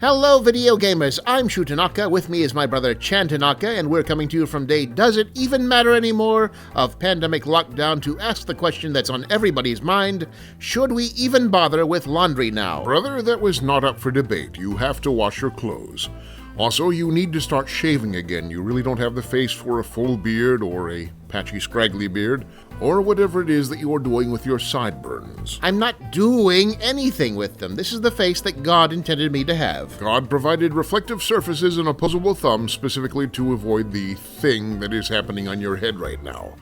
Hello video gamers, I'm Hsu Tanaka, with me is my brother Chan Tanaka, and we're coming to you from day Does It Even Matter Anymore? Of pandemic lockdown to ask the question that's on everybody's mind, should we even bother with laundry now? Brother, that was not up for debate. You have to wash your clothes. Also, you need to start shaving again. You really don't have the face for a full beard or a patchy, scraggly beard, or whatever it is that you are doing with your sideburns. I'm not doing anything with them. This is the face that God intended me to have. God provided reflective surfaces and opposable thumbs specifically to avoid the thing that is happening on your head right now.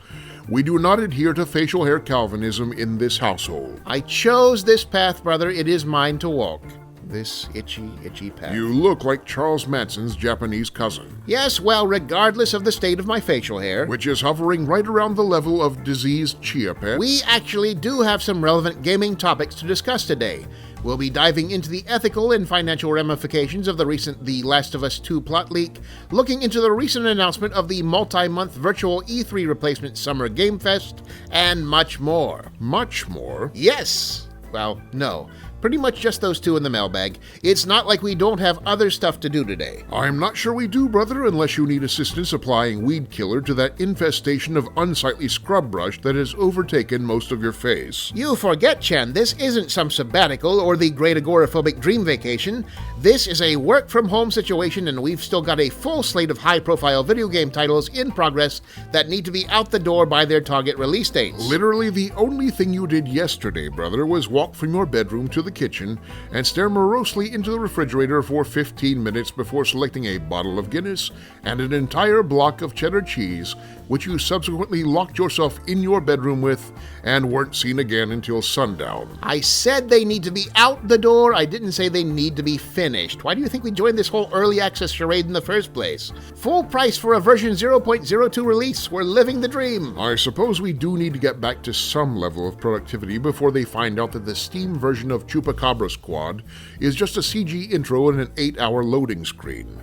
We do not adhere to facial hair Calvinism in this household. I chose this path, brother. It is mine to walk. This itchy path. You look like Charles Manson's Japanese cousin. Yes, well, regardless of the state of my facial hair, which is hovering right around the level of diseased chia pet, we actually do have some relevant gaming topics to discuss today. We'll be diving into the ethical and financial ramifications of the recent The Last of Us 2 plot leak, looking into the recent announcement of the multi-month virtual E3 replacement Summer Game Fest, and much more. Much more? Yes! Well, no. Pretty much just those two in the mailbag. It's not like we don't have other stuff to do today. I'm not sure we do, brother, unless you need assistance applying weed killer to that infestation of unsightly scrub brush that has overtaken most of your face. You forget, Chan, this isn't some sabbatical or the great agoraphobic dream vacation. This is a work-from-home situation, and we've still got a full slate of high-profile video game titles in progress that need to be out the door by their target release dates. Literally the only thing you did yesterday, brother, was walk from your bedroom to the kitchen and stare morosely into the refrigerator for 15 minutes before selecting a bottle of Guinness and an entire block of cheddar cheese, which you subsequently locked yourself in your bedroom with and weren't seen again until sundown. I said they need to be out the door. I didn't say they need to be finished. Why do you think we joined this whole early access charade in the first place? Full price for a version 0.02 release. We're living the dream. I suppose we do need to get back to some level of productivity before they find out that the Steam version of Chupacabra Squad is just a CG intro and an 8-hour loading screen.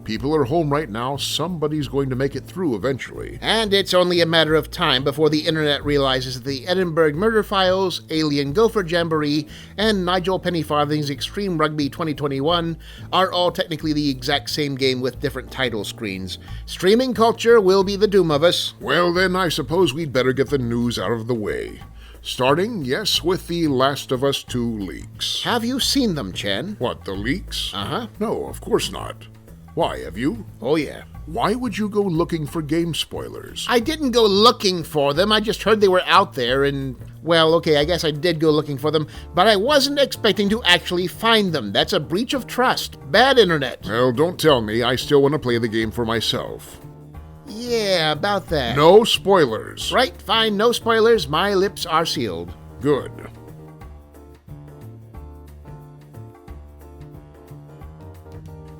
People are home right now. Somebody's going to make it through eventually. And it's only a matter of time before the internet realizes that the Edinburgh Murder Files, Alien Gopher Jamboree, and Nigel Pennyfarthing's Extreme Rugby 2021 are all technically the exact same game with different title screens. Streaming culture will be the doom of us. Well then, I suppose we'd better get the news out of the way. Starting, yes, with the Last of Us 2 leaks. Have you seen them, Chan? What, the leaks? Uh-huh. No, of course not. Why, have you? Oh, yeah. Why would you go looking for game spoilers? I didn't go looking for them. I just heard they were out there and, well, okay, I guess I did go looking for them, but I wasn't expecting to actually find them. That's a breach of trust. Bad internet. Well, don't tell me. I still want to play the game for myself. Yeah, about that. No spoilers. Right, fine, no spoilers. My lips are sealed. Good.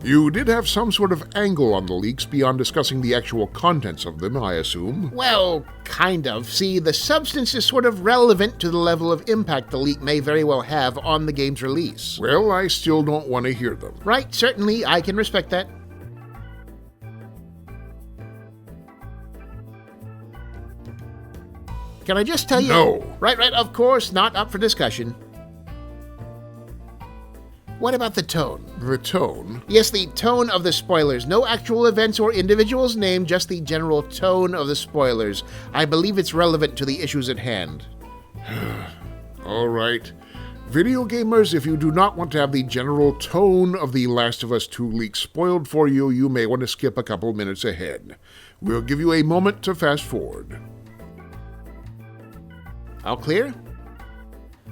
You did have some sort of angle on the leaks beyond discussing the actual contents of them, I assume. Well, kind of. See, the substance is sort of relevant to the level of impact the leak may very well have on the game's release. Well, I still don't want to hear them. Right, certainly, I can respect that. Can I just tell you? No. Right, of course, not up for discussion. What about the tone? The tone? Yes, the tone of the spoilers. No actual events or individuals named, just the general tone of the spoilers. I believe it's relevant to the issues at hand. All right. Video gamers, if you do not want to have the general tone of The Last of Us 2 leak spoiled for you, you may want to skip a couple minutes ahead. We'll give you a moment to fast forward. All clear?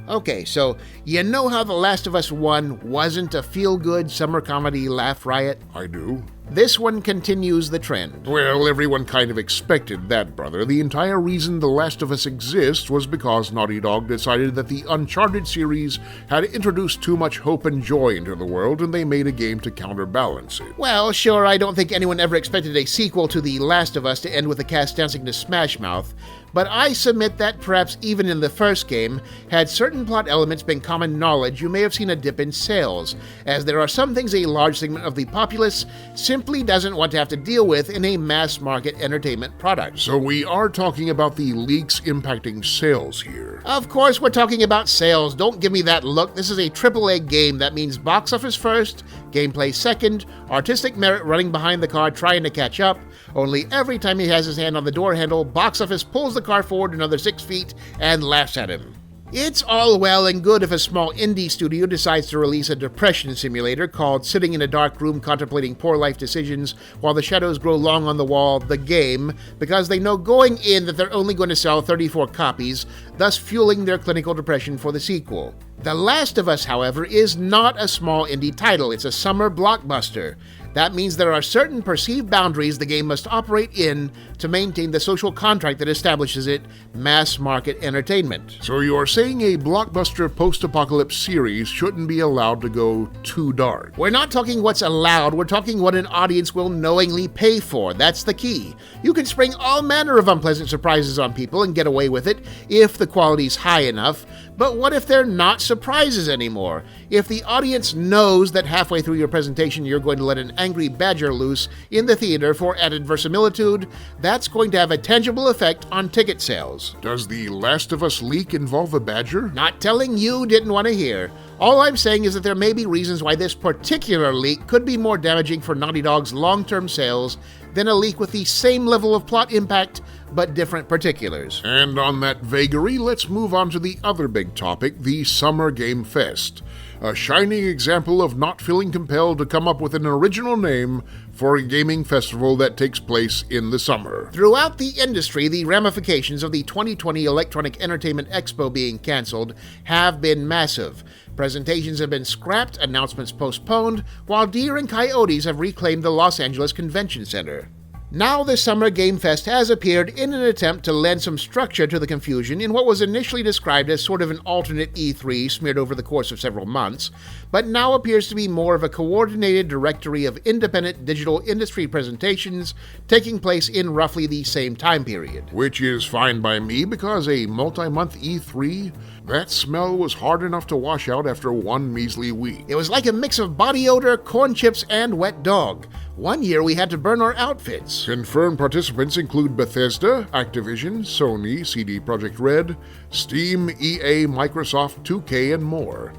Okay, so you know how The Last of Us 1 wasn't a feel-good summer comedy laugh riot? I do. This one continues the trend. Well, everyone kind of expected that, brother. The entire reason The Last of Us exists was because Naughty Dog decided that the Uncharted series had introduced too much hope and joy into the world, and they made a game to counterbalance it. Well, sure, I don't think anyone ever expected a sequel to The Last of Us to end with the cast dancing to Smash Mouth, but I submit that perhaps even in the first game, had certain plot elements been common knowledge, you may have seen a dip in sales, as there are some things a large segment of the populace simply doesn't want to have to deal with in a mass-market entertainment product. So we are talking about the leaks impacting sales here. Of course we're talking about sales. Don't give me that look. This is a AAA game. That means box office first, Gameplay second, artistic merit running behind the car trying to catch up, only every time he has his hand on the door handle, box office pulls the car forward another 6 feet and laughs at him. It's all well and good if a small indie studio decides to release a depression simulator called Sitting in a Dark Room Contemplating Poor Life Decisions While the Shadows Grow Long on the Wall, the game, because they know going in that they're only going to sell 34 copies, thus fueling their clinical depression for the sequel. The Last of Us, however, is not a small indie title, it's a summer blockbuster. That means there are certain perceived boundaries the game must operate in to maintain the social contract that establishes it mass market entertainment. So you are saying a blockbuster post-apocalypse series shouldn't be allowed to go too dark? We're not talking what's allowed, we're talking what an audience will knowingly pay for. That's the key. You can spring all manner of unpleasant surprises on people and get away with it if the quality's high enough, but what if they're not surprises anymore? If the audience knows that halfway through your presentation you're going to let an angry badger loose in the theater for added verisimilitude, that's going to have a tangible effect on ticket sales. Does the Last of Us leak involve a badger? Not telling you, didn't want to hear. All I'm saying is that there may be reasons why this particular leak could be more damaging for Naughty Dog's long-term sales than a leak with the same level of plot impact but different particulars. And on that vagary, let's move on to the other big topic, the Summer Game Fest. A shining example of not feeling compelled to come up with an original name for a gaming festival that takes place in the summer. Throughout the industry, the ramifications of the 2020 Electronic Entertainment Expo being cancelled have been massive. Presentations have been scrapped, announcements postponed, while deer and coyotes have reclaimed the Los Angeles Convention Center. Now the Summer Game Fest has appeared in an attempt to lend some structure to the confusion in what was initially described as sort of an alternate E3 smeared over the course of several months, but now appears to be more of a coordinated directory of independent digital industry presentations taking place in roughly the same time period. Which is fine by me, because a multi-month E3, that smell was hard enough to wash out after one measly week. It was like a mix of body odor, corn chips, and wet dog. One year we had to burn our outfits. Confirmed participants include Bethesda, Activision, Sony, CD Projekt Red, Steam, EA, Microsoft, 2K, and more.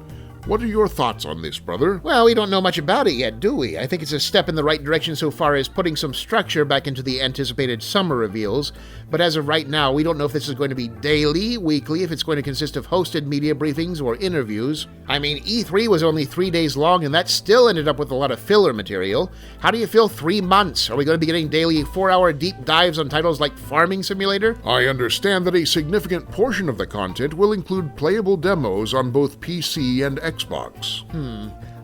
What are your thoughts on this, brother? Well, we don't know much about it yet, do we? I think it's a step in the right direction so far as putting some structure back into the anticipated summer reveals, but as of right now, we don't know if this is going to be daily, weekly, if it's going to consist of hosted media briefings or interviews. I mean, E3 was only 3 days long, and that still ended up with a lot of filler material. How do you feel 3 months? Are we going to be getting daily 4-hour deep dives on titles like Farming Simulator? I understand that a significant portion of the content will include playable demos on both PC and Xbox.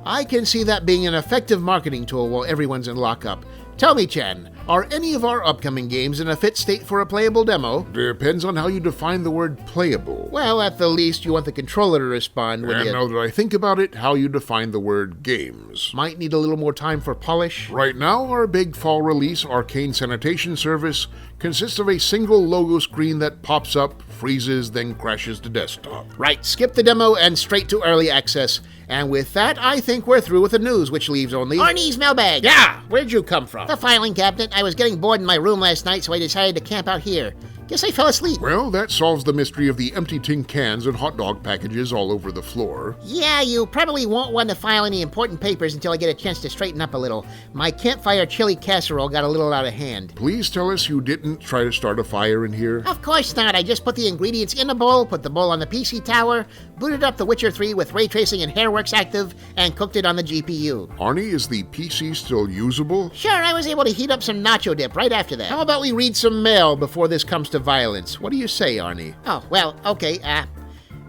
I can see that being an effective marketing tool while everyone's in lockup. Tell me, Chan, are any of our upcoming games in a fit state for a playable demo? Depends on how you define the word playable. Well, at the least, you want the controller to respond when And now that I think about it, how you define the word games. might need a little more time for polish. Right now, our big fall release, Arcane Sanitation Service, consists of a single logo screen that pops up, freezes, then crashes to desktop. Right, skip the demo and straight to early access. And with that, I think we're through with the news, which leaves only... Arnie's mailbag. Yeah! Where'd you come from? The filing cabinet. I was getting bored in my room last night, so I decided to camp out here. Guess I fell asleep. Well, that solves the mystery of the empty tin cans and hot dog packages all over the floor. Yeah, you probably won't want to file any important papers until I get a chance to straighten up a little. My campfire chili casserole got a little out of hand. Please tell us you didn't try to start a fire in here. Of course not. I just put the ingredients in a bowl, put the bowl on the PC tower, booted up The Witcher 3 with ray tracing and Hairworks active, and cooked it on the GPU. Arnie, is the PC still usable? Sure, I was able to heat up some nacho dip right after that. How about we read some mail before this comes to violence? What do you say, Arnie? Oh, well, okay.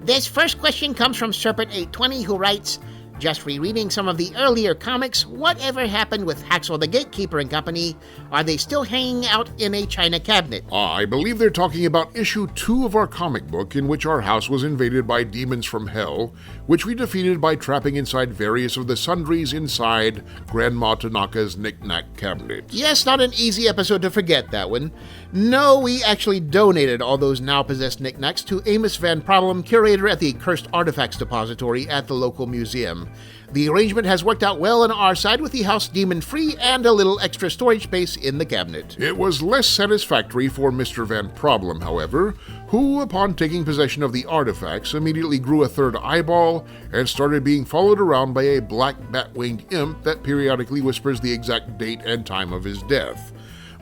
This first question comes from Serpent820, who writes, just rereading some of the earlier comics, whatever happened with Haxel the Gatekeeper and company? Are they still hanging out in a china cabinet? I believe they're talking about issue 2 of our comic book, in which our house was invaded by demons from hell, which we defeated by trapping inside various of the sundries inside Grandma Tanaka's knick-knack cabinet. Yes, not an easy episode to forget, that one. No, we actually donated all those now-possessed knickknacks to Amos Van Problem, curator at the Cursed Artifacts Depository at the local museum. The arrangement has worked out well on our side with the house demon-free and a little extra storage space in the cabinet. It was less satisfactory for Mr. Van Problem, however, who, upon taking possession of the artifacts, immediately grew a third eyeball and started being followed around by a black bat-winged imp that periodically whispers the exact date and time of his death.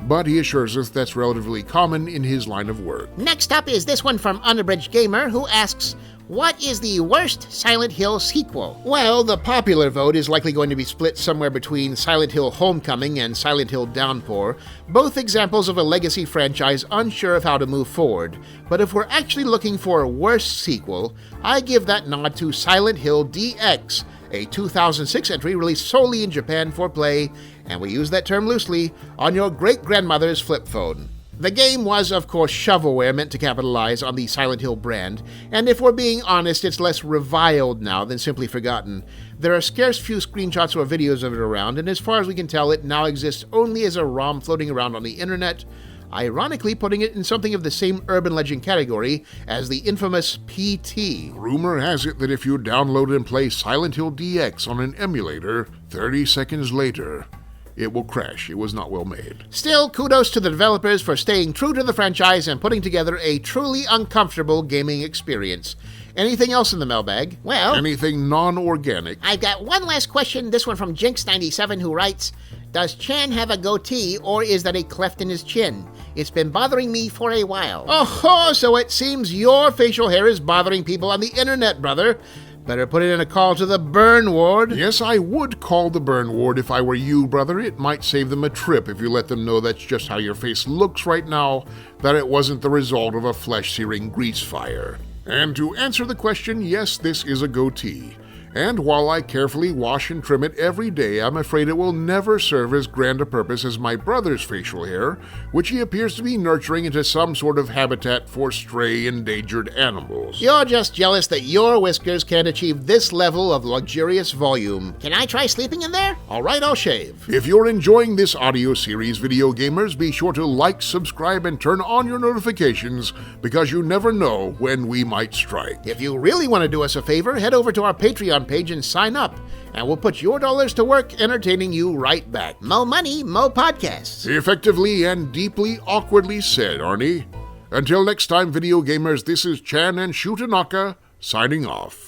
But he assures us that's relatively common in his line of work. Next up is this one from Unabridged Gamer, who asks, what is the worst Silent Hill sequel? Well, the popular vote is likely going to be split somewhere between Silent Hill Homecoming and Silent Hill Downpour, both examples of a legacy franchise unsure of how to move forward. But if we're actually looking for a worst sequel, I give that nod to Silent Hill DX, a 2006 entry released solely in Japan for play, and we use that term loosely, on your great-grandmother's flip phone. The game was, of course, shovelware meant to capitalize on the Silent Hill brand, and if we're being honest, it's less reviled now than simply forgotten. There are scarce few screenshots or videos of it around, and as far as we can tell, it now exists only as a ROM floating around on the internet, ironically putting it in something of the same urban legend category as the infamous PT. Rumor has it that if you download and play Silent Hill DX on an emulator, 30 seconds later, it will crash. It was not well made. Still, kudos to the developers for staying true to the franchise and putting together a truly uncomfortable gaming experience. Anything else in the mailbag? Well, anything non-organic? I've got one last question, this one from Jinx97, who writes, does Chan have a goatee, or is that a cleft in his chin? It's been bothering me for a while. Oh, so it seems your facial hair is bothering people on the internet, brother. Better put it in a call to the burn ward. Yes, I would call the burn ward if I were you, brother. It might save them a trip if you let them know that's just how your face looks right now, that it wasn't the result of a flesh-searing grease fire. And to answer the question, yes, this is a goatee. And while I carefully wash and trim it every day, I'm afraid it will never serve as grand a purpose as my brother's facial hair, which he appears to be nurturing into some sort of habitat for stray endangered animals. You're just jealous that your whiskers can't achieve this level of luxurious volume. Can I try sleeping in there? All right, I'll shave. If you're enjoying this audio series, video gamers, be sure to like, subscribe, and turn on your notifications, because you never know when we might strike. If you really want to do us a favor, head over to our Patreon page and sign up, and we'll put your dollars to work entertaining you right back. Mo money, mo podcasts. Effectively and deeply awkwardly said, Arnie. Until next time, video gamers, this is Chan and Shu signing off.